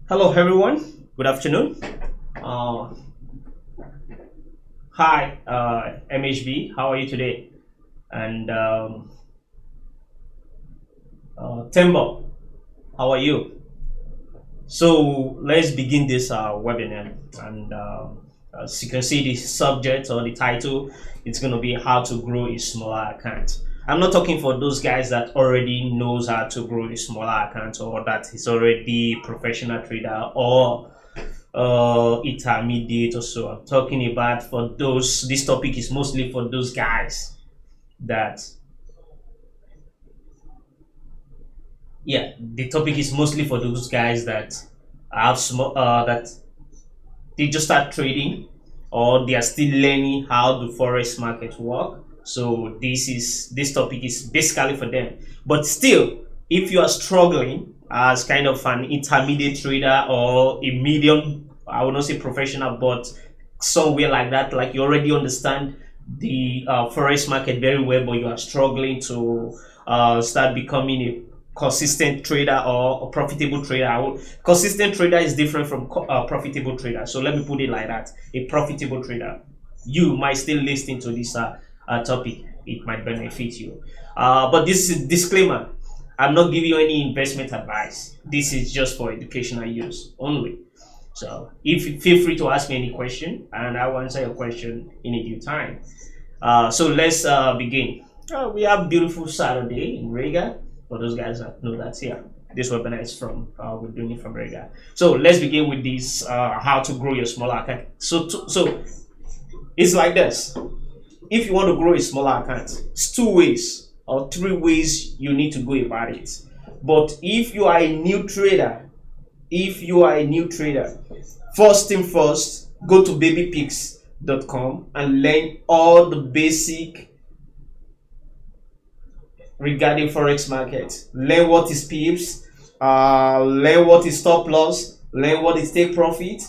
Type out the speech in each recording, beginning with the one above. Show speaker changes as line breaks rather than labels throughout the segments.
Hello, everyone. Good afternoon. Uh, Hi, MHB. How are you today? And Tembo, how are you? So let's begin this webinar. And as you can see, the subject or the title, it's going to be how to grow a smaller account. I'm not talking for those guys that already knows how to grow a smaller account or that is already professional trader or intermediate or so. I'm talking about for those. This topic is mostly for those guys that, yeah, the topic is mostly for those guys that have small that they just start trading or they are still learning how the forex market work. So this topic is basically for them. But still, if you are struggling as kind of an intermediate trader or a medium, I would not say professional, but somewhere like that, like you already understand the forex market very well, but you are struggling to start becoming a consistent trader or a profitable trader. Consistent trader is different from profitable trader. So let me put it like that: a profitable trader. You might still listen to this topic. It might benefit you. But this is disclaimer. I'm not giving you any investment advice. This is just for educational use only. So if feel free to ask me any question, and I will answer your question in a due time. So let's begin. We have beautiful Saturday in Riga. For those guys that know that, yeah, this webinar is from we're doing it from Riga. So let's begin with this: how to grow your smaller account. So it's like this. If you want to grow a smaller account, it's two ways or three ways you need to go about it. But if you are a new trader, first thing first, go to babypigs.com and learn all the basic regarding forex market. Learn what is pips, learn what is stop loss, learn what is take profit,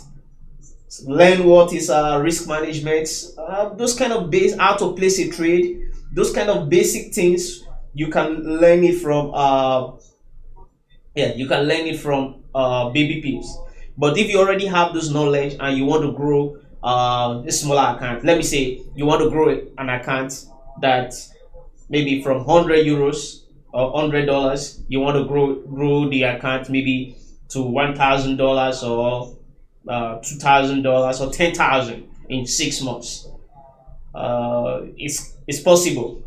learn what is risk management, those kind of base, how to place a trade, those kind of basic things. You can learn it from baby pips. But if you already have this knowledge and you want to grow a smaller account, let me say you want to grow an account that maybe from 100 euros or $100, you want to grow the account maybe to $1,000 or $2,000 or 10,000 in 6 months. It's possible.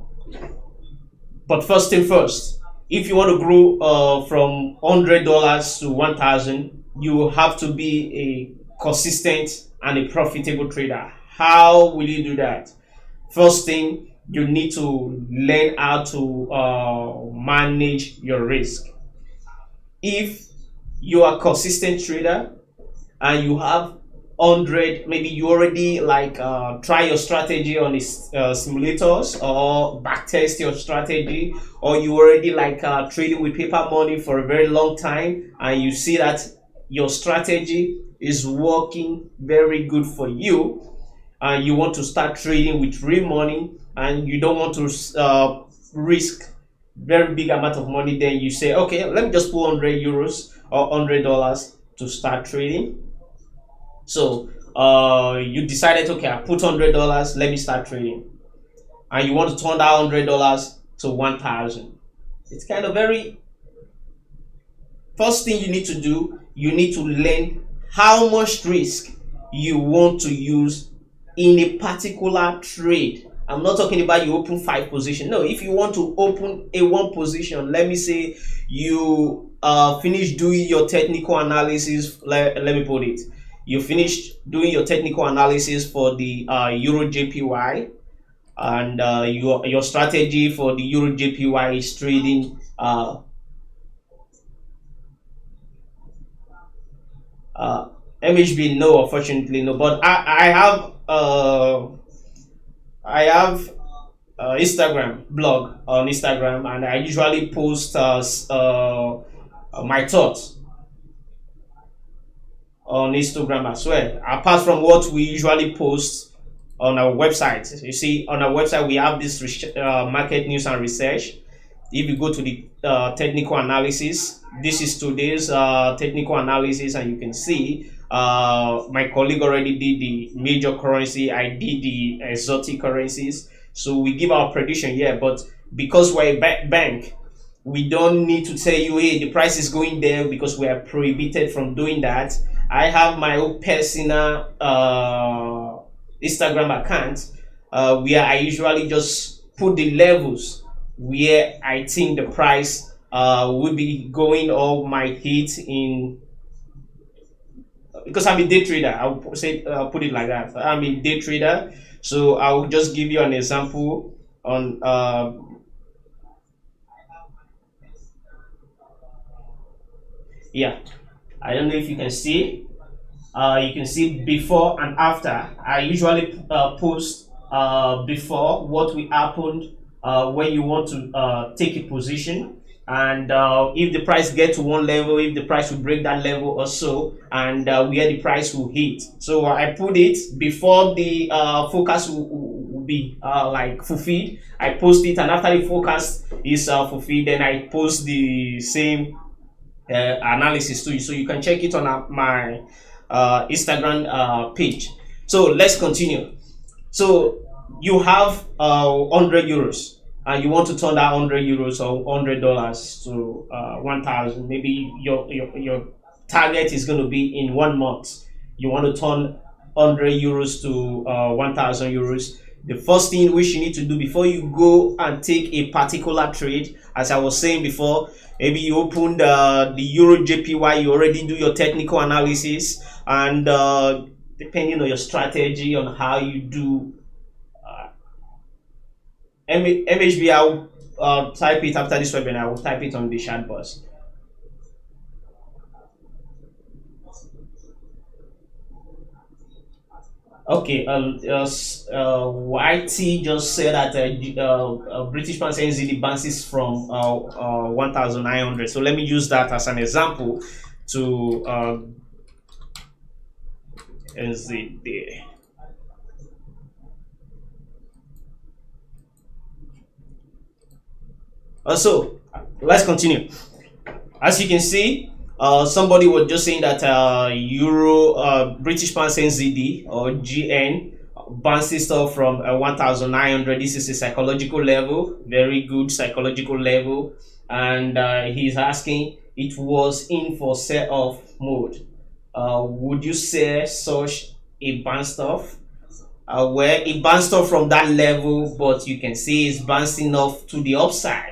But first thing first, if you want to grow from $100 to 1,000, you have to be a consistent and a profitable trader. How will you do that? First thing, you need to learn how to manage your risk. If you are a consistent trader and you have 100, maybe you already like try your strategy on these simulators or backtest your strategy, or you already like trading with paper money for a very long time and you see that your strategy is working very good for you, and you want to start trading with real money and you don't want to risk very big amount of money, then you say, okay, let me just put 100 euros or $100 to start trading. So you decided, okay, I put $100, let me start trading, and you want to turn that $100 to 1,000. It's kind of very, first thing you need to do, you need to learn how much risk you want to use in a particular trade. I'm not talking about you open 5 position. No, if you want to open a 1 position, let me say you finish doing your technical analysis. Let me put it. You finished doing your technical analysis for the Euro JPY, and your strategy for the Euro JPY is trading MHB. No, unfortunately no. But I have Instagram blog on Instagram, and I usually post my thoughts on Instagram as well. Apart from what we usually post on our website, you see, on our website we have this market news and research. If you go to the technical analysis. This is today's technical analysis, and you can see my colleague already did the major currency. I did the exotic currencies. So we give our prediction here, but because we're a bank, we don't need to tell you, hey, the price is going there, because we are prohibited from doing that. I have my own personal Instagram account where I usually just put the levels where I think the price will be going or might hit in, because I'm a day trader. I'll say put it like that. I'm a day trader, so I'll just give you an example on yeah. I don't know if you can see. You can see before and after. I usually post before what will happen when you want to take a position, and if the price get to one level, if the price will break that level or so, and where the price will hit. So I put it before the forecast will be like fulfilled. I post it, and after the forecast is fulfilled, then I post the same analysis to you, so you can check it on my Instagram page. So let's continue. So you have 100 euros, and you want to turn that 100 euros or $100 to 1,000. Maybe your target is going to be in 1 month. You want to turn 100 euros to 1,000 euros. The first thing which you need to do before you go and take a particular trade, as I was saying before, maybe you open the Euro JPY, you already do your technical analysis, and depending on your strategy on how you do MHB, I'll type it after this webinar. I will type it on the chat box. Okay, YT just said that British pound NZD bounces from 1,900. So let me use that as an example to NZD. So let's continue. As you can see, somebody was just saying that British pound NZD or GN bounces off from 1,900. This is a psychological level, very good psychological level, and he's asking, it was in for sell off mode. Would you say such a bounce off? Where it bounced off from that level, but you can see it's bouncing off to the upside.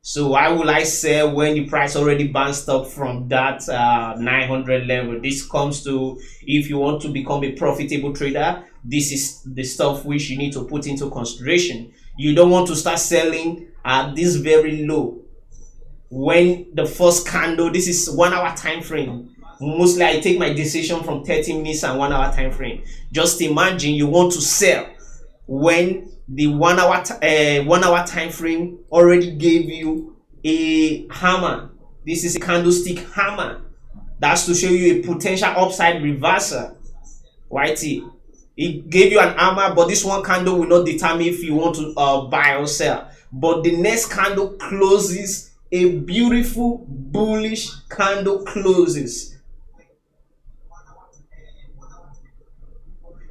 So why will I sell when the price already bounced up from that 900 level? This comes to, if you want to become a profitable trader, this is the stuff which you need to put into consideration. You don't want to start selling at this very low. When the first candle, this is 1 hour time frame. Mostly I take my decision from 30 minutes and 1 hour time frame. Just imagine you want to sell when the 1 hour 1 hour time frame already gave you a hammer. This is a candlestick hammer. That's to show you a potential upside reversal. YT, it gave you an hammer, but this one candle will not determine if you want to buy or sell. But the next candle closes, a beautiful bullish candle closes.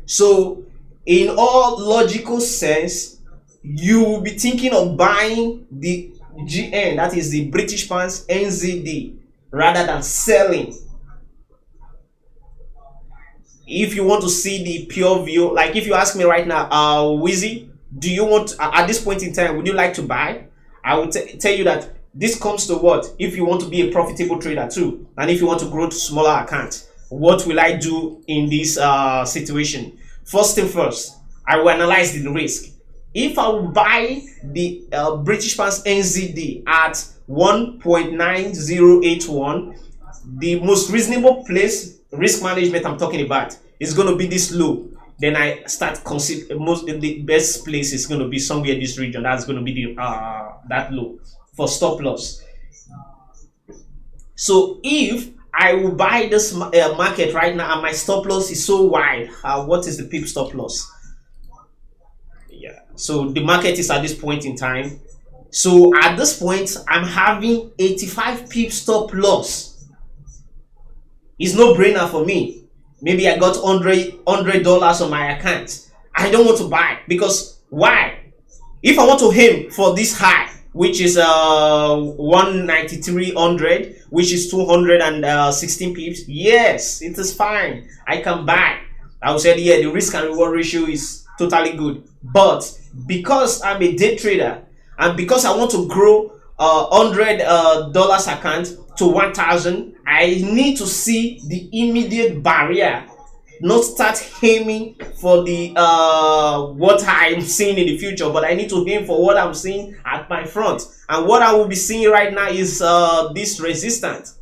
So in all logical sense, you will be thinking of buying the GN, that is the British pounds NZD, rather than selling. If you want to see the pure view, like if you ask me right now, Wizzy, do you want, at this point in time, would you like to buy? I would tell you that this comes to what? If you want to be a profitable trader too, and if you want to grow to smaller accounts, what will I do in this situation? First thing first, I will analyze the risk. If I will buy the British pounds NZD at 1.9081, the most reasonable place, risk management I'm talking about, is going to be this low. Then I start consider the best place is going to be somewhere in this region. That's going to be the that low for stop loss. So if I will buy this market right now and my stop loss is so wide, what is the peak stop loss? Yeah, so the market is at this point in time So at this point, I'm having 85 pips stop loss. It's no brainer for me. Maybe I got $100 on my account. I don't want to buy because why? If I want to aim for this high, which is 19300, which is 216 pips, yes, it is fine. I can buy. I would say, yeah, the risk and reward ratio is totally good. But because I'm a day trader and because I want to grow $100 account to 1000, I need to see the immediate barrier, not start aiming for the what I'm seeing in the future, but I need to aim for what I'm seeing at my front. And what I will be seeing right now is this resistance,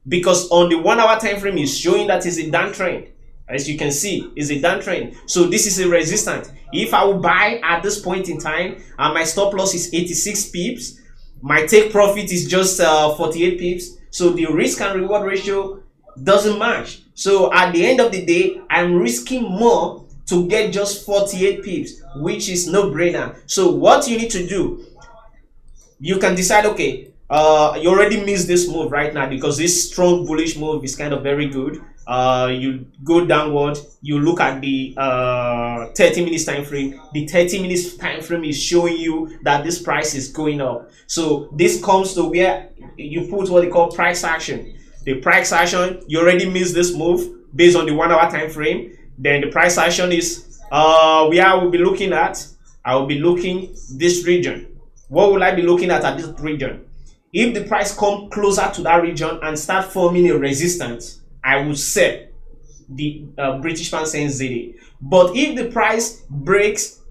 because on the 1 hour time frame is showing that is a downtrend. As you can see, is a downtrend. So this is a resistance. If I will buy at this point in time and my stop loss is 86 pips, my take profit is just 48 pips. So the risk and reward ratio doesn't match. So at the end of the day, I'm risking more to get just 48 pips, which is no brainer. So what you need to do, you can decide, okay, you already missed this move right now because this strong bullish move is kind of very good. You go downward, you look at the 30 minutes time frame. The 30 minutes time frame is showing you that this price is going up. So this comes to where you put what they call price action. The price action, you already missed this move based on the 1 hour time frame. Then the price action is where I will be looking at. I will be looking this region. What will I be looking at this region? If the price come closer to that region and start forming a resistance, I will sell the British pound cent ZD. But if the price breaks,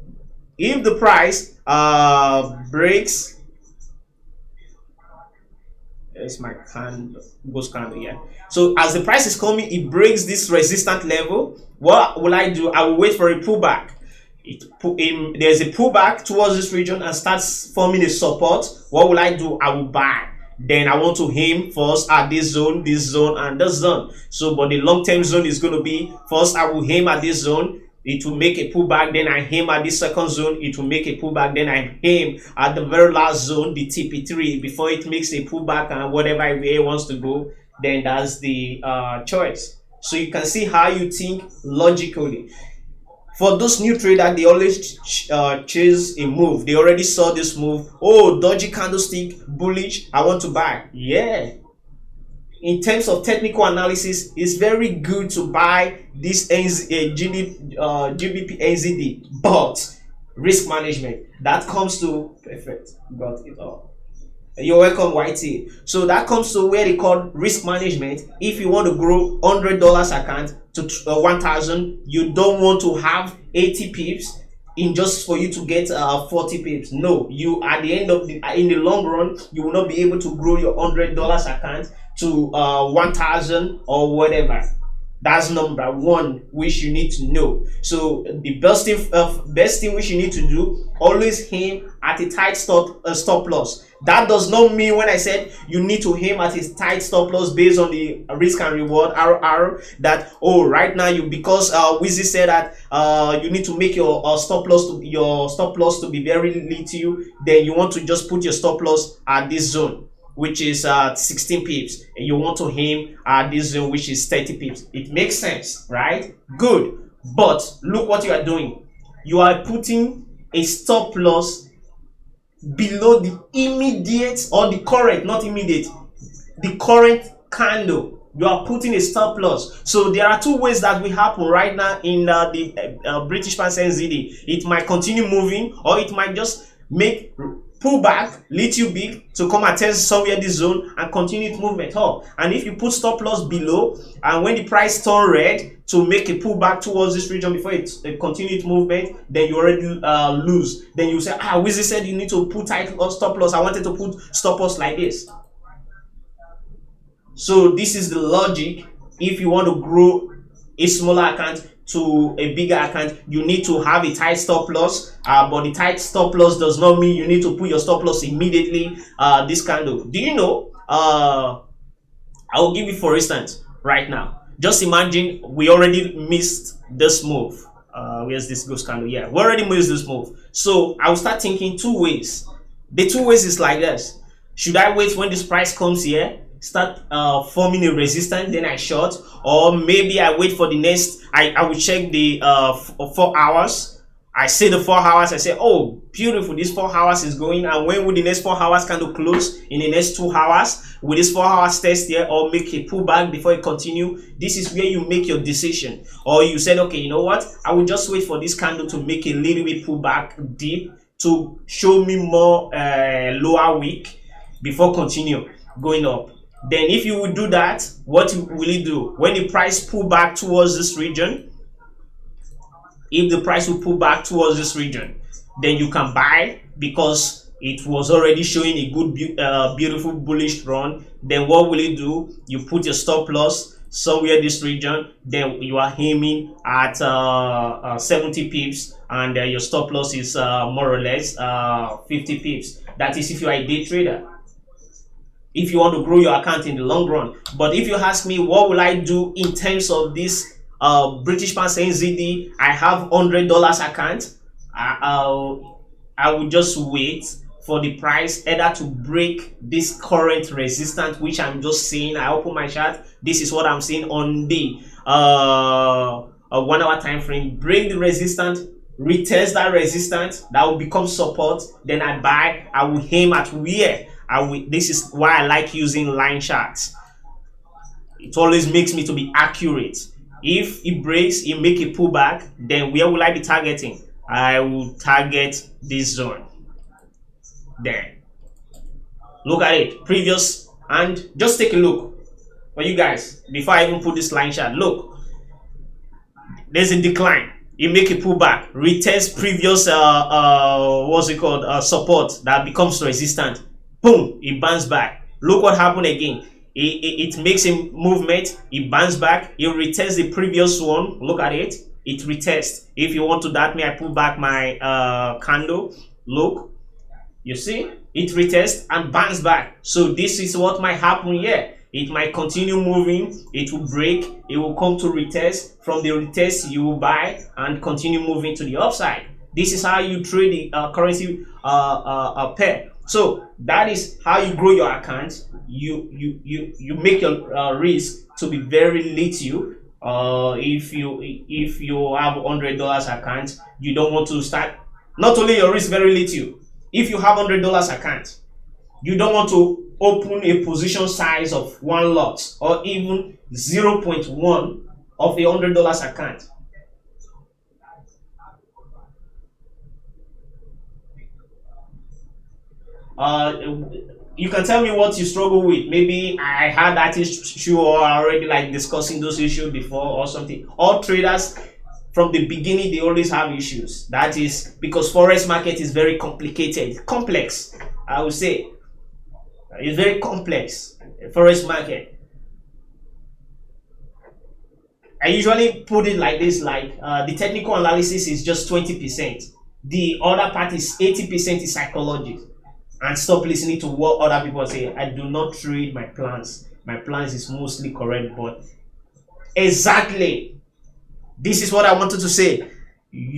breaks, it's my candle, ghost candle, yeah. So as the price is coming, it breaks this resistant level. What will I do? I will wait for a pullback. There's a pullback towards this region and starts forming a support. What will I do? I will buy. Then I want to aim first at this zone, and this zone. So but the long-term zone is going to be, first I will aim at this zone, it will make a pullback, then I aim at this second zone, it will make a pullback, then I aim at the very last zone, the TP3, before it makes a pullback, and whatever way it wants to go, then that's the choice. So you can see how you think logically. For those new traders, they always chase a move. They already saw this move. Oh, dodgy candlestick, bullish, I want to buy. Yeah. In terms of technical analysis, it's very good to buy this GBP NZD, but risk management, that comes to perfect. Got it all. You're welcome, YT. So that comes to where they call risk management. If you want to grow $100 account to 1000, you don't want to have 80 pips in just for you to get 40 pips. No, you at the end of in the long run, you will not be able to grow your $100 account to 1000 or whatever. That's number one, which you need to know. So the best thing which you need to do, always aim at a tight stop loss. That does not mean when I said you need to aim at a tight stop loss based on the risk and reward RR, that right now because Wizzy said that you need to make your stop loss to be very little, then you want to just put your stop loss at this zone, which is 16 pips, and you want to aim at this zone, which is 30 pips. It makes sense, right? Good. But look what you are doing. You are putting a stop loss below the immediate, or the current, not immediate, the current candle. You are putting a stop loss. So there are two ways that will happen right now in the British pound ZD. It might continue moving, or it might just make pull back little bit to come and test somewhere this zone and continue its movement up. And if you put stop loss below, and when the price turn red to make a pullback towards this region before it continue its movement, then you already lose. Then you say, Wizzy said you need to put tight stop loss. I wanted to put stop loss like this. So this is the logic. If you want to grow a smaller account to a bigger account, you need to have a tight stop loss, but the tight stop loss does not mean you need to put your stop loss immediately. This kind of, do you know, I will give you for instance right now. Just imagine we already missed this move. Where's this ghost candle? Yeah, we already missed this move. So I will start thinking two ways The two ways is like this. Should I wait when this price comes here, start forming a resistance, then I short, or maybe I wait for the next, I will check the 4 hours. I see the 4 hours, I say, oh, beautiful, this 4 hours is going, and when will the next 4 hours kind of close? In the next 2 hours? Will this 4 hours test here or make a pullback before it continue? This is where you make your decision. Or you said, okay, you know what? I will just wait for this candle to make a little bit pullback deep to show me more lower wick before continue going up. Then if you will do that, what will it do? When the price pull back towards this region, if the price will pull back towards this region, then you can buy because it was already showing a good beautiful bullish run. Then what will it do? You put your stop loss somewhere this region, then you are aiming at 70 pips, and your stop loss is more or less 50 pips. That is if you are a day trader, if you want to grow your account in the long run. But if you ask me what will I do in terms of this British pound saying ZD, I have $100 account, I would just wait for the price either to break this current resistance, which I'm just saying. I open my chart, this is what I'm seeing on the 1 hour time frame. Break the resistance, retest that resistance, that will become support, then I buy. I will aim at where I will. This is why I like using line charts. It always makes me to be accurate. If it breaks, it make a pullback, then where will I be targeting? I will target this zone. There. Look at it. Previous, and just take a look for you guys before I even put this line chart. Look. There's a decline. It make a pullback. Retest previous what's it called? Support that becomes resistant. Boom, it bounce back. Look what happened again. It makes a movement, it bounce back, it retests the previous one. Look at it, it retests. If you want to that me, I pull back my candle. Look, you see, it retests and bounce back. So this is what might happen here. It might continue moving, it will break, it will come to retest. From the retest, you will buy and continue moving to the upside. This is how you trade the currency pair. So that is how you grow your account. You make your risk to be very little. If you have $100 account, you don't want to start. Not only your risk very little. If you have $100 account, you don't want to open a position size of 1 lot or even 0.1 of a $100 account. You can tell me what you struggle with. Maybe I had that issue or already like discussing those issues before or something. All traders from the beginning, they always have issues. That is because forex market is very complicated, complex. I would say it's very complex. Forex market. I usually put it like this: like the technical analysis is just 20%. The other part is 80% is psychology. And stop listening to what other people say. I do not trade my plans. My plans is mostly correct, but exactly, this is what I wanted to say.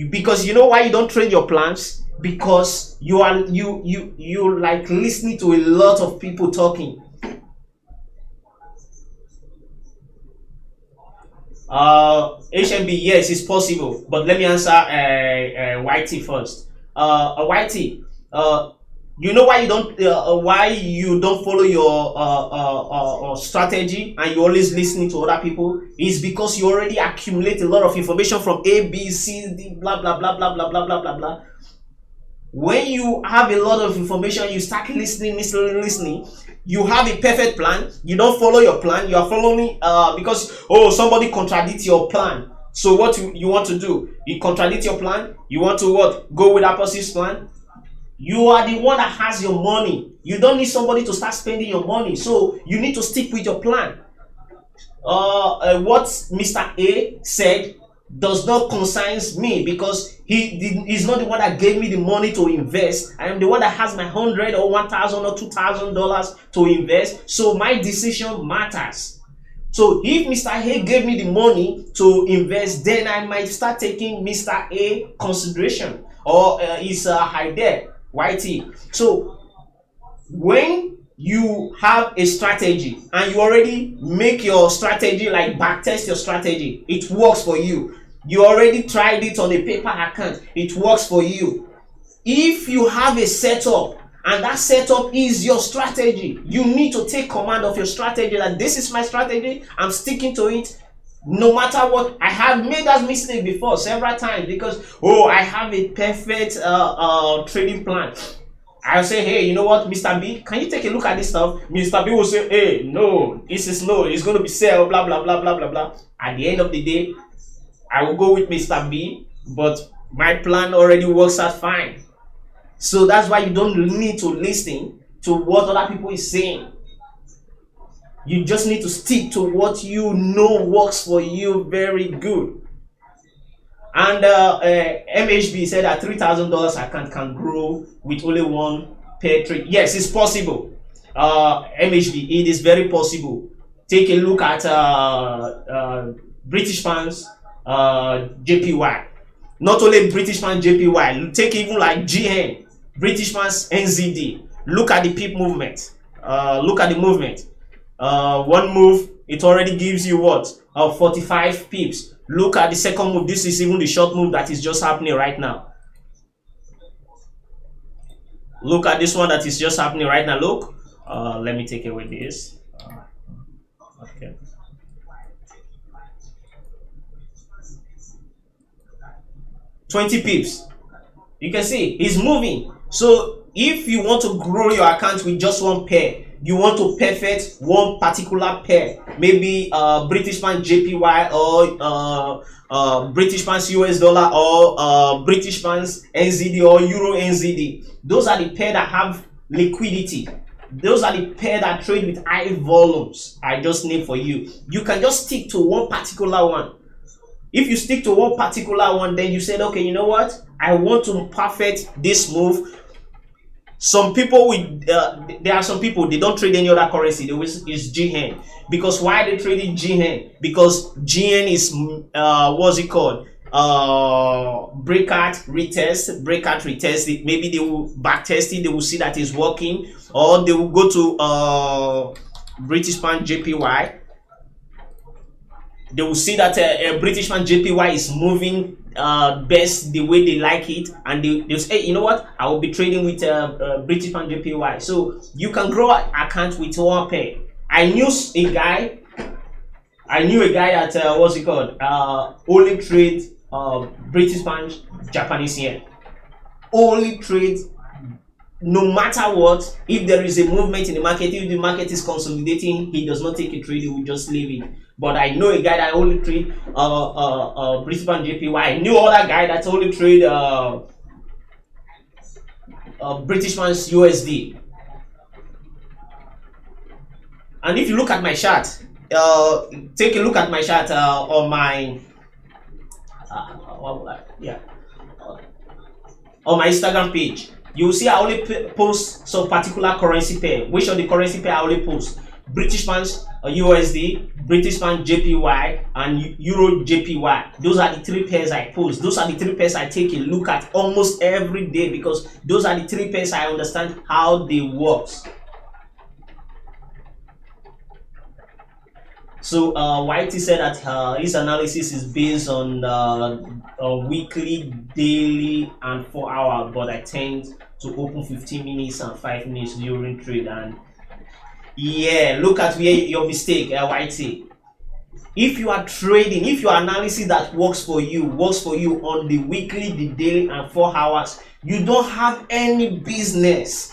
Because you know why you don't trade your plans? Because you are you like listening to a lot of people talking. HMB, yes, it's possible, but let me answer YT first. YT, you know why you don't follow your strategy and you always listening to other people? Is because you already accumulate a lot of information from A, B, C, D, blah blah blah blah blah blah blah blah blah. When you have a lot of information, you start listening. You have a perfect plan. You don't follow your plan. You are following because somebody contradicts your plan. So what you want to do? You contradict your plan. You want to what? Go with opposite plan. You are the one that has your money. You don't need somebody to start spending your money. So you need to stick with your plan. What Mr. A said does not concern me because he's not the one that gave me the money to invest. I am the one that has my $100 or $1,000 or $2,000 to invest. So my decision matters. So if Mr. A gave me the money to invest, then I might start taking Mr. A consideration or his idea. YT. So When you have a strategy and you already make your strategy, like backtest your strategy, it works for you. You already tried it on a paper account, it works for you. If you have a setup and that setup is your strategy, you need to take command of your strategy, that this is my strategy, I'm sticking to it no matter what. I have made that mistake before several times, because I have a perfect trading plan. I'll say, hey, you know what, Mr. B, can you take a look at this stuff? Mr. B will say, hey, no, it's going to be sell, blah, blah, blah, blah, blah, blah. At the end of the day, I will go with Mr. B, but my plan already works out fine. So that's why you don't need to listen to what other people is saying. You just need to stick to what you know works for you very good. And MHB said that $3,000 account can grow with only one pair trade. Yes, it's possible. MHB, it is very possible. Take a look at British pounds, JPY. Not only British pound JPY, take even like GN, British pounds NZD. Look at the peep movement. Look at the movement. One move, it already gives you what? 45 pips. Look at the second move. This is even the short move that is just happening right now. Look at this one that is just happening right now. Look. Let me take away this. Okay. $20 pips. You can see it's moving. So if you want to grow your account with just one pair, you want to perfect one particular pair, maybe British pound JPY, or British pounds US dollar, or British pounds NZD or Euro NZD. Those are the pair that have liquidity. Those are the pair that trade with high volumes. I just named for you. You can just stick to one particular one. If you stick to one particular one, then you said, okay, you know what, I want to perfect this move. Some people with there are some people, they don't trade any other currency. They always use GN. Because why they trading GN? Because GN is what's it called? Breakout retest. Maybe they will back test it, they will see that it's working, or they will go to British pound JPY. They will see that British pound JPY is moving best the way they like it, and they'll say, hey, you know what, I will be trading with British pound JPY. So you can grow an account with one pair. I knew a guy that what's it called, only trade British pound Japanese yen. Only trade, no matter what. If there is a movement in the market, if the market is consolidating, he does not take a trade, he will just leave it. But I know a guy that only trade British pound JPY. I knew other guy that only trade British pounds USD. And if you look at my chart, take a look at my chart on my on my Instagram page. You will see I only post some particular currency pair. Which of the currency pair I only post? British pounds USD, British pound JPY, and Euro JPY. Those are the three pairs I post. Those are the three pairs I take a look at almost every day, because those are the three pairs I understand how they work. So Whitey said that his analysis is based on weekly, daily, and 4 hours, but I tend to open 15 minutes and 5 minutes during trade. And yeah, look at where your mistake, Whitey. If you are trading, if your analysis that works for you on the weekly, the daily, and 4 hours, you don't have any business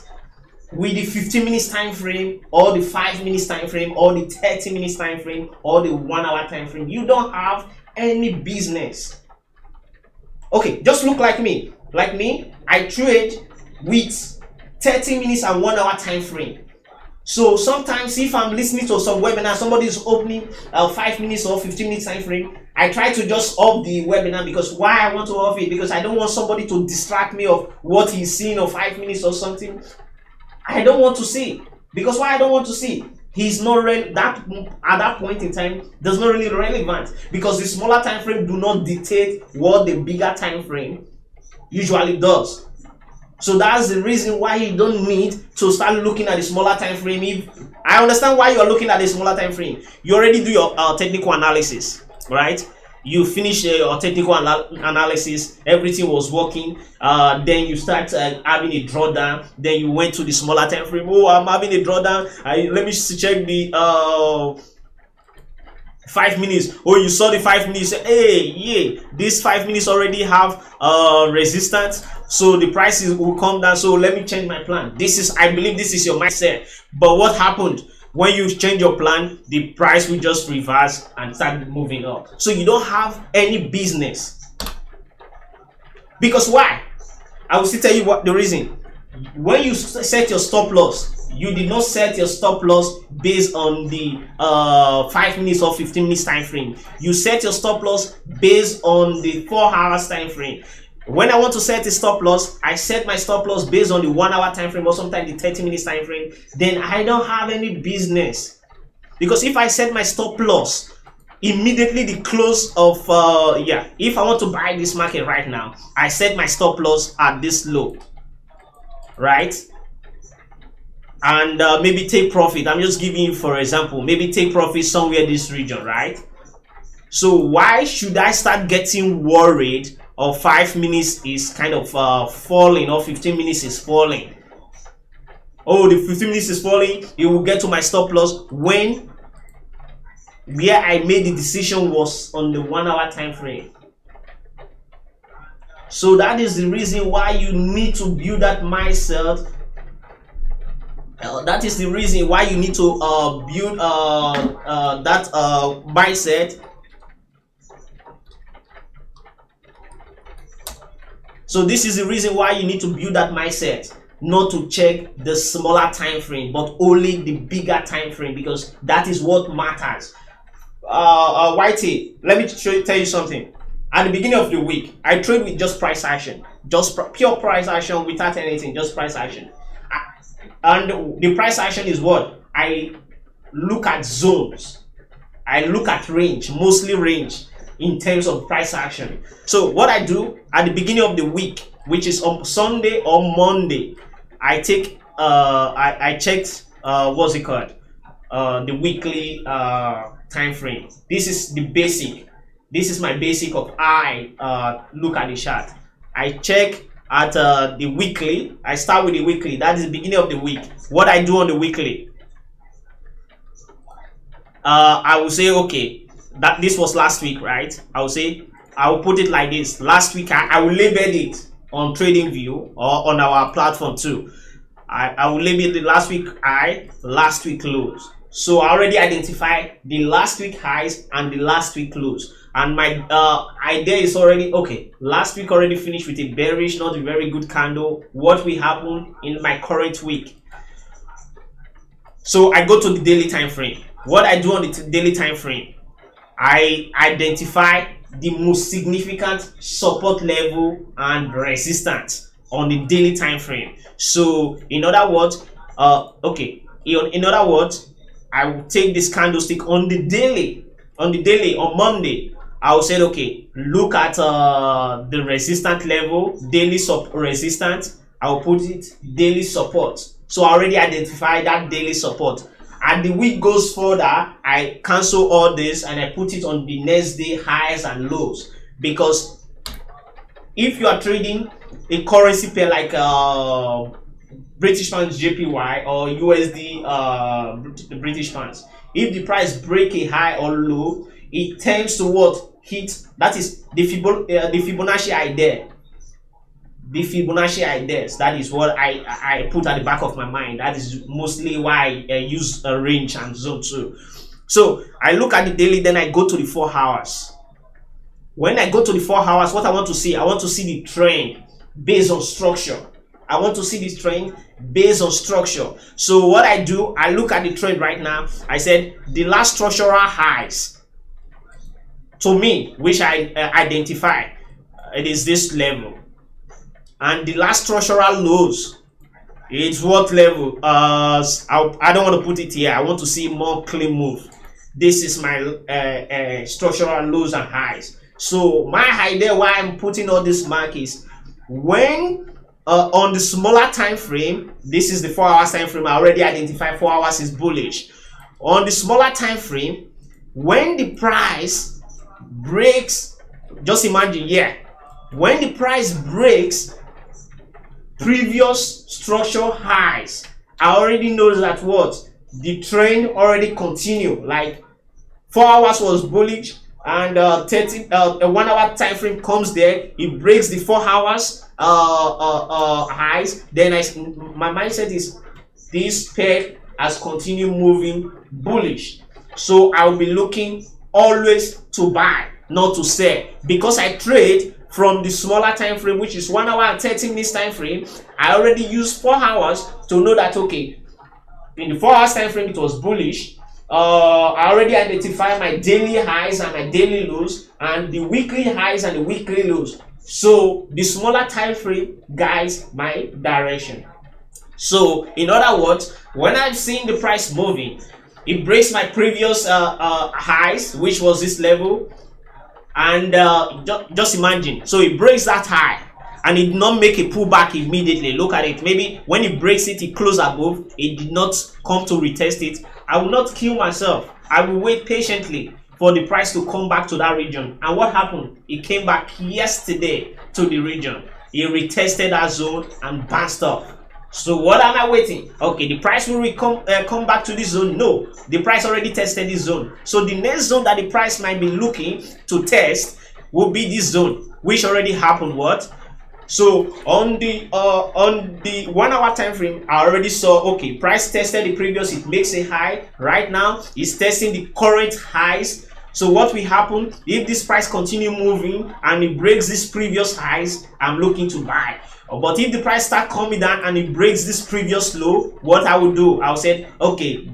with the 15 minutes time frame, or the 5 minutes time frame, or the 30 minutes time frame, or the 1 hour time frame. You don't have any business. Okay, just look like me. Like me, I trade with 30 minutes and 1 hour time frame. So sometimes if I'm listening to some webinar, somebody is opening 5 minutes or 15 minutes time frame, I try to just off the webinar. Because why I want to off it? Because I don't want somebody to distract me of what he's seeing of 5 minutes or something. I don't want to see. Because why I don't want to see? He's not that at that point in time does not really relevant, because the smaller time frame do not dictate what the bigger time frame usually does. So that's the reason why you don't need to start looking at the smaller time frame. If I understand why you are looking at the smaller time frame, you already do your technical analysis, right? You finish your technical analysis, everything was working. Then you start having a drawdown. Then you went to the smaller time frame. Oh, I'm having a drawdown. Let me check the 5 minutes. Oh, you saw the 5 minutes. Hey, yeah, these 5 minutes already have resistance, so the prices will come down. So let me change my plan. I believe this is your mindset. But what happened? When you change your plan, the price will just reverse and start moving up. So you don't have any business. Because why? I will still tell you what the reason. When you set your stop loss, you did not set your stop loss based on the 5 minutes or 15 minutes time frame. You set your stop loss based on the 4 hours time frame. When I want to set a stop loss, I set my stop loss based on the 1 hour time frame or sometimes the 30 minutes time frame. Then I don't have any business. Because if I set my stop loss immediately the close of if I want to buy this market right now, I set my stop loss at this low, right? And maybe take profit. I'm just giving you for example, maybe take profit somewhere this region, right? So why should I start getting worried or 5 minutes is kind of falling or 15 minutes is falling? Oh, the 15 minutes is falling, it will get to my stop loss when where I made the decision was on the 1 hour time frame. So that is the reason why you need to build that mindset. That is the reason why you need to build that mindset. So this is the reason why you need to build that mindset, not to check the smaller time frame, but only the bigger time frame, because that is what matters. Whitey, let me tell you something. At the beginning of the week, I trade with just price action, just pure price action without anything, just price action. And the price action is what? I look at zones. I look at range, mostly range in terms of price action. So what I do at the beginning of the week, which is on Sunday or Monday, I take I checked what's it called? The weekly time frame. This is the basic. This is my basic of I look at the chart. I check at the weekly. I start with the weekly. That is the beginning of the week. What I do on the weekly, I will say, okay, that this was last week, right? I will say, I will put it like this. Last week, I will label it on TradingView or on our platform too. I will label the last week high, last week lows. So I already identified the last week highs and the last week lows. And my idea is already, okay, last week already finished with a bearish, not a very good candle. What will happen in my current week? So I go to the daily time frame. What I do on the daily time frame, I identify the most significant support level and resistance on the daily time frame. So in other words, in other words, I will take this candlestick on the daily, on Monday. I will say, okay, look at the resistance level, daily resistance. I will put it daily support. So I already identified that daily support. And the week goes further, I cancel all this and I put it on the next day highs and lows. Because if you are trading a currency pair like British pounds JPY or USD British pounds, if the price break a high or low, it tends to what? Hit, that is the Fibonacci idea. The Fibonacci ideas, that is what I put at the back of my mind. That is mostly why I use a range and zone too. So I look at the daily, then I go to the 4 hours. When I go to the 4 hours, what I want to see the trend based on structure. I want to see this trend based on structure. So what I do, I look at the trend right now. I said the last structural highs to me, which I identify, it is this level. And the last structural lows, it's what level? I don't want to put it here. I want to see more clean move. This is my structural lows and highs. So my idea why I'm putting all this mark is when on the smaller time frame, this is the 4 hours time frame. I already identified 4 hours is bullish. On the smaller time frame, when the price breaks, just imagine, yeah, when the price breaks previous structural highs, I already know that what the trend already continue. Like 4 hours was bullish, and 1 hour time frame comes there, it breaks the 4 hours highs. Then my mindset is this pair has continued moving bullish, so I will be looking always to buy, not to sell, because I trade from the smaller time frame, which is 1 hour and 30 minutes time frame. I already used 4 hours to know that okay, in the 4 hours time frame it was bullish. I already identified my daily highs and my daily lows, and the weekly highs and the weekly lows. So the smaller time frame guides my direction. So in other words, when I'm seeing the price moving, it breaks my previous highs, which was this level, and just imagine, so it breaks that high and it did not make a pullback immediately. Look at it, maybe when it breaks it, it closed above, it did not come to retest it. I will not kill myself. I will wait patiently for the price to come back to that region. And what happened? It came back yesterday to the region. It retested that zone and bounced off. So what am I waiting? Okay, the price will come back to this zone. No, the price already tested this zone. So the next zone that the price might be looking to test will be this zone, which already happened. What? So on the 1 hour time frame, I already saw, okay, price tested the previous, it makes a high. Right now it's testing the current highs. So what will happen if this price continue moving and it breaks this previous highs? I'm looking to buy. But if the price start coming down and it breaks this previous low, what I will do, I'll say, okay,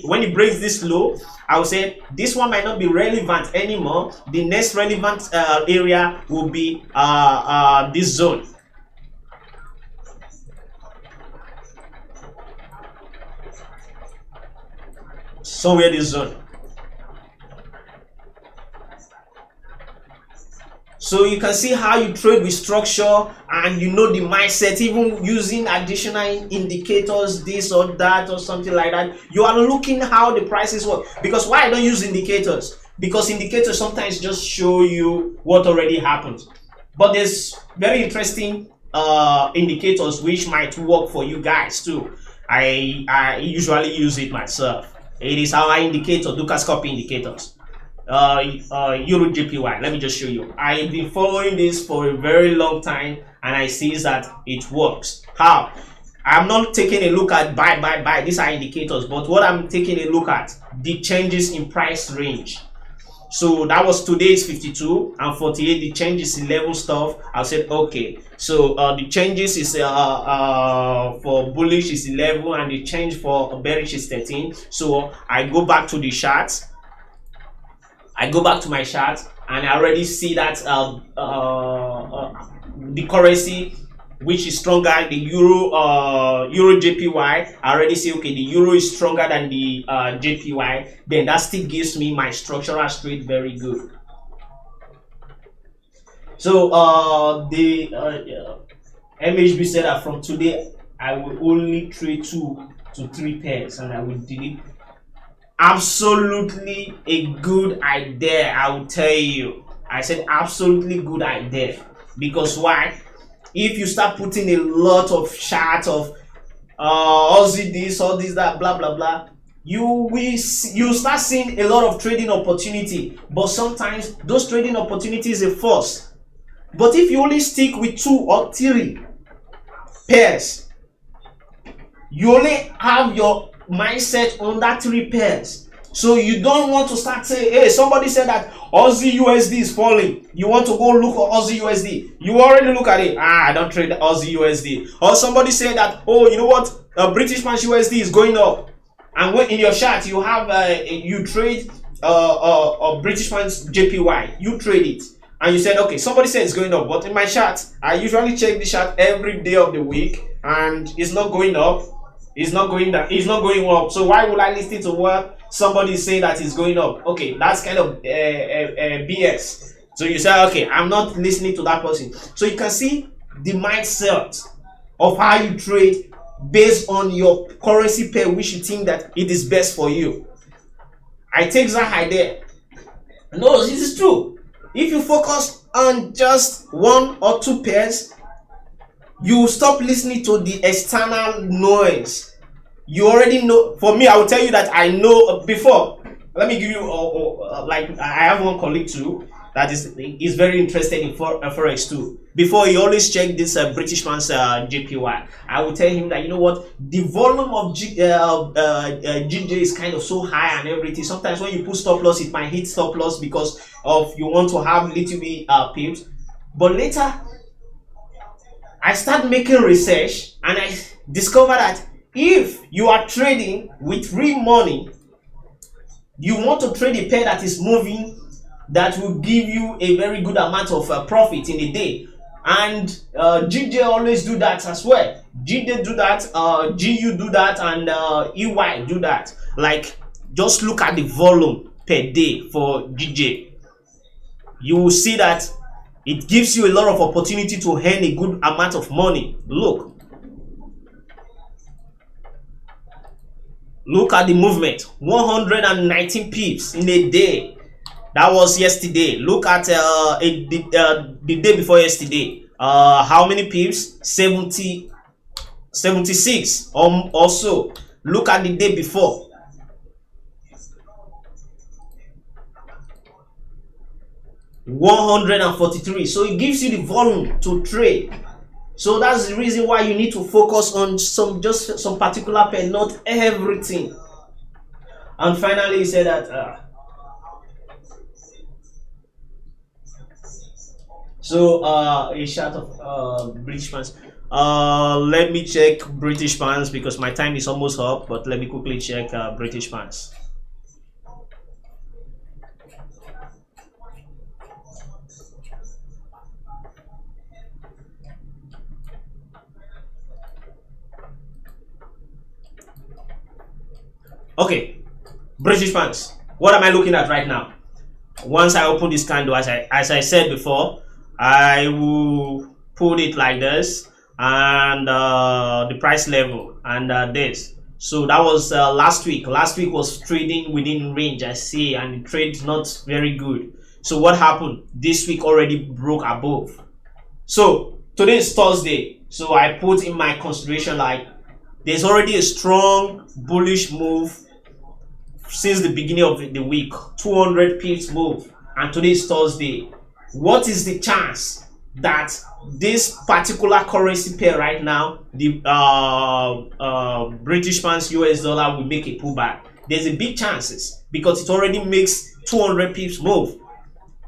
when it breaks this low, I'll say this one might not be relevant anymore. The next relevant area will be this zone. Somewhere this zone. So you can see how you trade with structure, and you know the mindset, even using additional indicators, this or that or something like that. You are looking how the prices work. Because why I don't use indicators? Because indicators sometimes just show you what already happened. But there's very interesting indicators which might work for you guys too. I usually use it myself. It is our indicator, Dukascopy indicators. Euro JPY. Let me just show you. I've been following this for a very long time, and I see that it works. How? I'm not taking a look at buy. These are indicators, but what I'm taking a look at, the changes in price range. So that was today's 52 and 48. The changes in level stuff. I said okay. So the changes is for bullish is 11, and the change for bearish is 13. So I go back to the chart. I go back to my chart, and I already see that the currency which is stronger, the euro JPY. I already see, okay, the euro is stronger than the JPY. Then that still gives me my structural trade very good. So the MHB said that from today I will only trade 2 to 3 pairs, and I will delete. Absolutely a good idea, I will tell you. I said absolutely good idea. Because why? If you start putting a lot of charts of Aussie this, all this, that, blah blah blah, you start seeing a lot of trading opportunity. But sometimes those trading opportunities are false. But if you only stick with 2 or 3 pairs, you only have your mindset on that 3 pairs. So you don't want to start saying, hey, somebody said that Aussie USD is falling. You want to go look for Aussie USD. You already look at it. I don't trade Aussie USD. Or somebody said that, oh, you know what? British pound USD is going up. And when in your chart you have you trade British pound JPY. You trade it. And you said, okay, somebody said it's going up. But in my chart, I usually check the chart every day of the week, and it's not going up. It's not going down. It's not going up. So why would I listen to what somebody is saying that it's going up? Okay, that's kind of BS. So you say, okay, I'm not listening to that person. So you can see the mindset of how you trade based on your currency pair which you think that it is best for you. I take that idea. No, this is true. If you focus on just one or two pairs, you stop listening to the external noise. You already know. For me, I will tell you that I know before. Let me give you like I have one colleague too that is very interested in forex too. Before, he always check this British man's JPY. I will tell him that, you know what, the volume of GJ is kind of so high and everything. Sometimes when you put stop loss, it might hit stop loss because of you want to have little bit pips. But later, I start making research and I discover that if you are trading with real money, you want to trade a pair that is moving, that will give you a very good amount of profit in a day. And GJ always do that as well. GJ do that, GU do that, and EY do that. Like, just look at the volume per day for GJ. You will see that it gives you a lot of opportunity to earn a good amount of money. Look at the movement. 119 pips in a day. That was yesterday. Look at the day before yesterday. How many pips? 76 or so. Look at the day before. $143. So it gives you the volume to trade. So that's the reason why you need to focus on some particular pair, not everything. And finally, he said that a shot of British pounds. Let me check British pounds because my time is almost up, but let me quickly check British pounds. Okay, British pounds. What am I looking at right now? Once I open this candle, as I said before, I will put it like this, and the price level, and this. So that was last week. Last week was trading within range, I see, and the trade's not very good. So what happened? This week already broke above. So today is Thursday. So I put in my consideration like there's already a strong bullish move since the beginning of the week, 200 pips move, and today is Thursday. What is the chance that this particular currency pair right now, the British pounds US dollar, will make a pullback? There's a big chances because it already makes 200 pips move.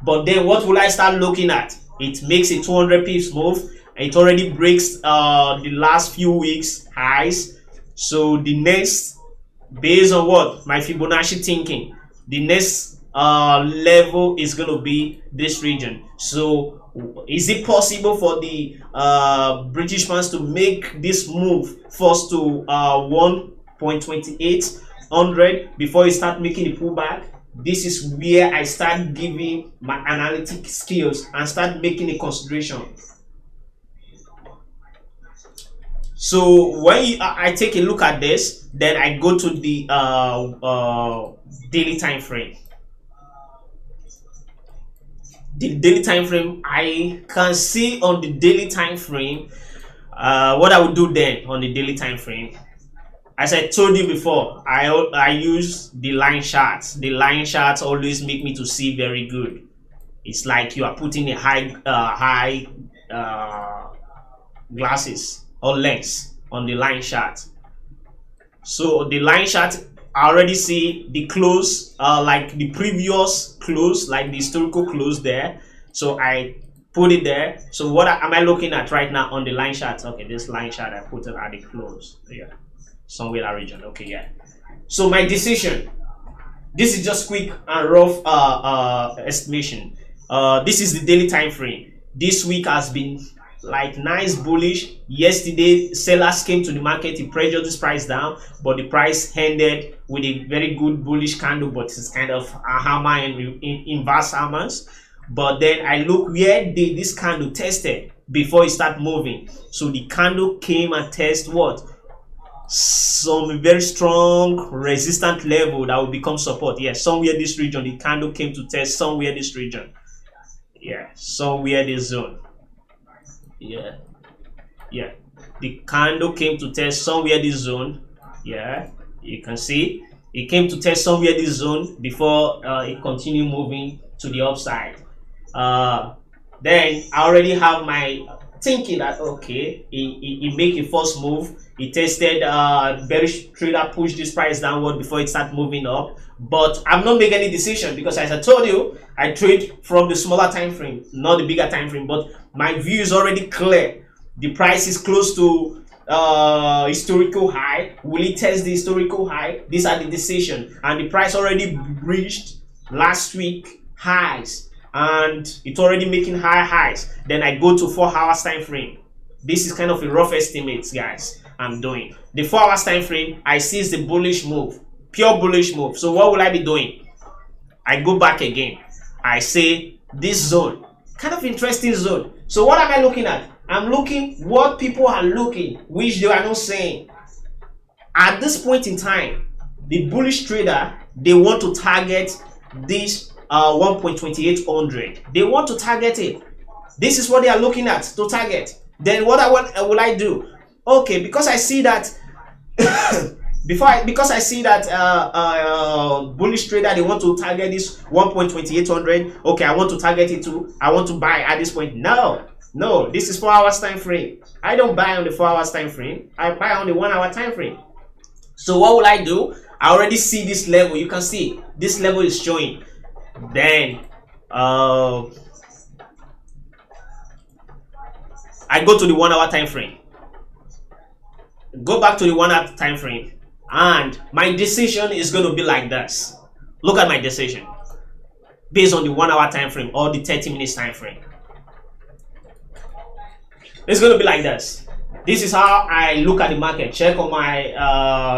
But then what will I start looking at? It makes a 200 pips move. It already breaks the last few weeks highs. So the next, based on what my Fibonacci thinking, the next level is going to be this region. So is it possible for the British pounds to make this move first to 1.2800 before you start making a pullback? This is where I start giving my analytic skills and start making a consideration. So when I take a look at this, then I go to the daily time frame. The daily time frame, I can see on the daily time frame what I would do then on the daily time frame. As I told you before, I use the line charts. The line charts always make me to see very good. It's like you are putting a high glasses or lens on the line chart. So the line chart, I already see the close, like the previous close, like the historical close there. So I put it there. So what am I looking at right now on the line chart? Okay, this line chart, I put it at the close. Yeah, somewhere in that region. Okay, yeah. So my decision, this is just quick and rough estimation. This is the daily time frame. This week has been like nice bullish. Yesterday sellers came to the market, he pressured this price down, but the price ended with a very good bullish candle, but it's kind of a hammer and inverse hammers. But then I look where this candle tested. before it start moving. So the candle came and test what? Some very strong resistant level that will become support. Yeah, somewhere this region, the candle came to test somewhere this region. Yeah, somewhere this zone. Yeah, yeah, the candle came to test somewhere this zone. Yeah, you can see it came to test somewhere this zone before it continued moving to the upside. Then I already have my thinking that okay, he make a first move. He tested bearish trader push this price downward before it start moving up. But I'm not making any decision because, as I told you, I trade from the smaller time frame, not the bigger time frame. But my view is already clear. The price is close to historical high. Will it test the historical high? These are the decision, and the price already breached last week highs, and it's already making high highs. Then I go to 4 hours time frame. This is kind of a rough estimate, guys. I'm doing the 4 hours time frame. I see the bullish move, pure bullish move. So what will I be doing? I go back again. I say this zone, kind of interesting zone. So what am I looking at? I'm looking what people are looking, which they are not saying. At this point in time, the bullish trader, they want to target this 1.2800. They want to target it. This is what they are looking at to target. Then what will I do? Okay, because I see that because I see that bullish trader, they want to target this 1.2800. Okay, I want to target it too. I want to buy at this point. No, this is 4 hours time frame. I don't buy on the 4 hours time frame. I buy on the 1 hour time frame. So what will I do? I already see this level. You can see this level is showing. Then I go to the 1 hour time frame. Go back to the 1 hour time frame, and my decision is going to be like this. Look at my decision based on the 1 hour time frame or the 30 minutes time frame. It's going to be like this. This is how I look at the market. Check on my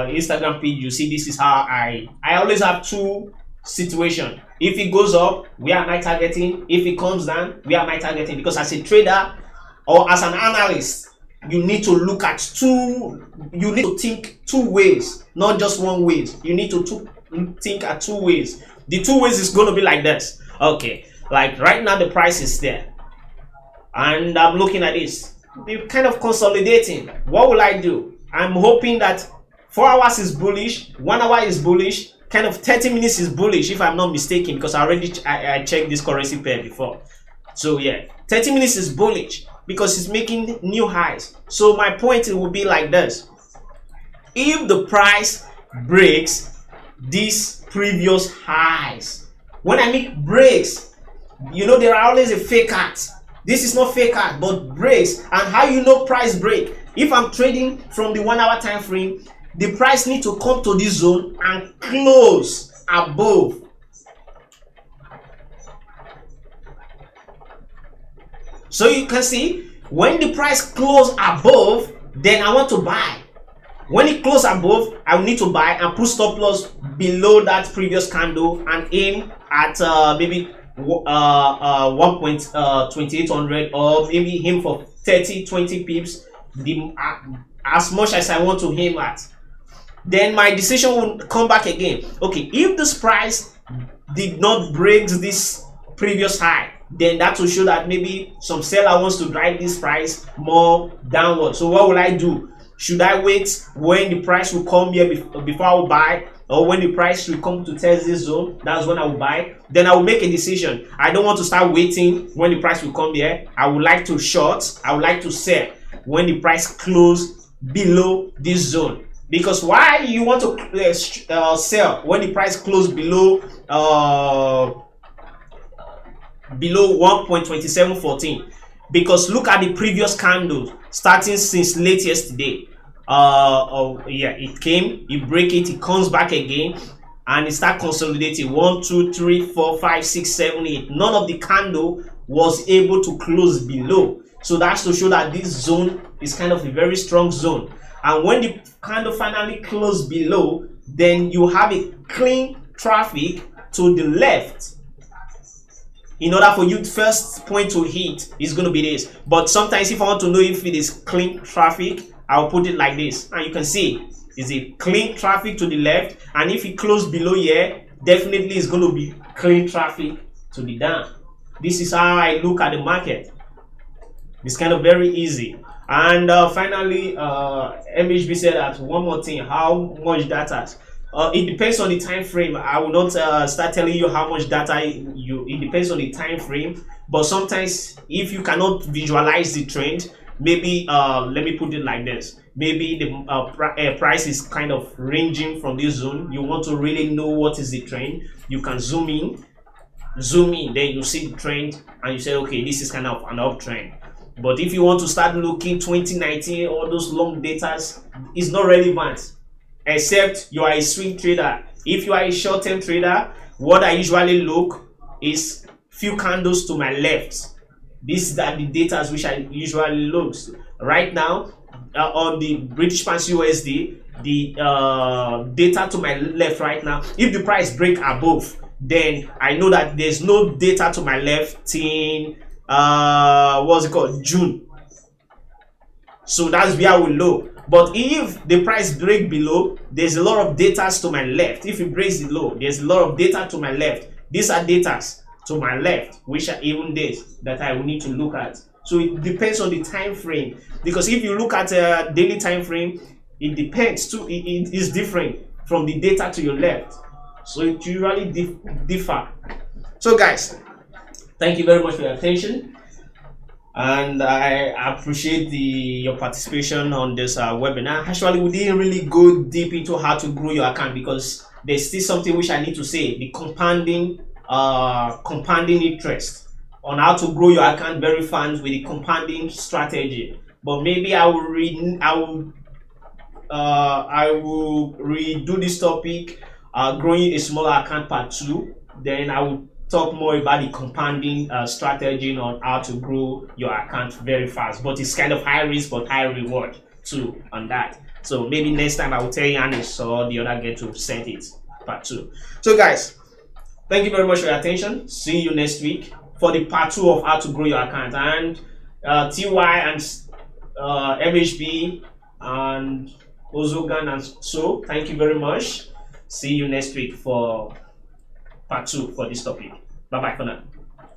Instagram page. You see, this is how I always have two situations. If it goes up, where am I targeting? If it comes down, where am I targeting? Because as a trader or as an analyst, you need to look at you need to think 2 ways, not just 1 way. You need to think at 2 ways. The 2 ways is going to be like this. Okay, like right now the price is there, and I'm looking at this. They're kind of consolidating. What will I do? I'm hoping that 4 hours is bullish, 1 hour is bullish, kind of 30 minutes is bullish, if I'm not mistaken, because I checked this currency pair before. So yeah, 30 minutes is bullish because it's making new highs. So my point will be like this. If the price breaks these previous highs, when I mean breaks, you know, there are always a fake out. This is not fake out, but breaks. And how you know price break? If I'm trading from the 1 hour time frame, the price need to come to this zone and close above. So you can see, when the price close above, then I want to buy. When it close above, I will need to buy and put stop loss below that previous candle and aim at maybe 1.2800, or maybe aim for 30-20 pips, as much as I want to aim at. Then my decision will come back again. Okay, if this price did not break this previous high, then that will show that maybe some seller wants to drive this price more downward. So what will I do? Should I wait when the price will come here before I will buy, or when the price will come to test this zone? That's when I will buy. Then I will make a decision. I don't want to start waiting when the price will come here. I would like to short. I would like to sell when the price close below this zone. Because why you want to sell when the price close below 1.2714? Because look at the previous candles starting since late yesterday. Yeah, it came, it break it, it comes back again, and it start consolidating. 1, 2, 3, 4, 5, 6, 7, 8. None of the candle was able to close below. So that's to show that this zone is kind of a very strong zone. And when the candle finally closed below, then you have a clean traffic to the left. In order for you first point to hit is going to be this. But sometimes if I want to know if it is clean traffic, I'll put it like this, and you can see is it clean traffic to the left, and if it close below here, definitely it's going to be clean traffic to the down. This is how I look at the market. It's kind of very easy. And finally, MHB said that one more thing: how much data? It depends on the time frame. I will not start telling you how much data it depends on the time frame. But sometimes, if you cannot visualize the trend, maybe let me put it like this: maybe the price is kind of ranging from this zone. You want to really know what is the trend. You can zoom in, then you see the trend, and you say, okay, this is kind of an uptrend. But if you want to start looking 2019, all those long datas, it's not relevant, except you are a swing trader. If you are a short-term trader, what I usually look is few candles to my left. These are the datas which I usually look. Right now, on the British pounds USD, the data to my left right now, if the price break above, then I know that there's no data to my left till what's it called, June. So that's where I will look. But if the price break below, there's a lot of data to my left. If it breaks the low, there's a lot of data to my left. These are data to my left, which are even days that I will need to look at. So it depends on the time frame, because if you look at a daily time frame, it depends too. It is different from the data to your left, so it usually differ. So guys, thank you very much for your attention, and I appreciate your participation on this webinar. Actually, we didn't really go deep into how to grow your account, because there's still something which I need to say: the compounding interest, on how to grow your account very fast with the compounding strategy. But maybe I will redo this topic, growing a smaller account part 2. Then I will talk more about the compounding strategy on how to grow your account very fast. But it's kind of high risk but high reward too on that. So maybe next time I will tell Yanis or the other guy to set it part 2. So guys, thank you very much for your attention. See you next week for the part 2 of how to grow your account. And TY and MHB and Ozogan and so, thank you very much. See you next week for part 2 for this topic. Bye bye for now.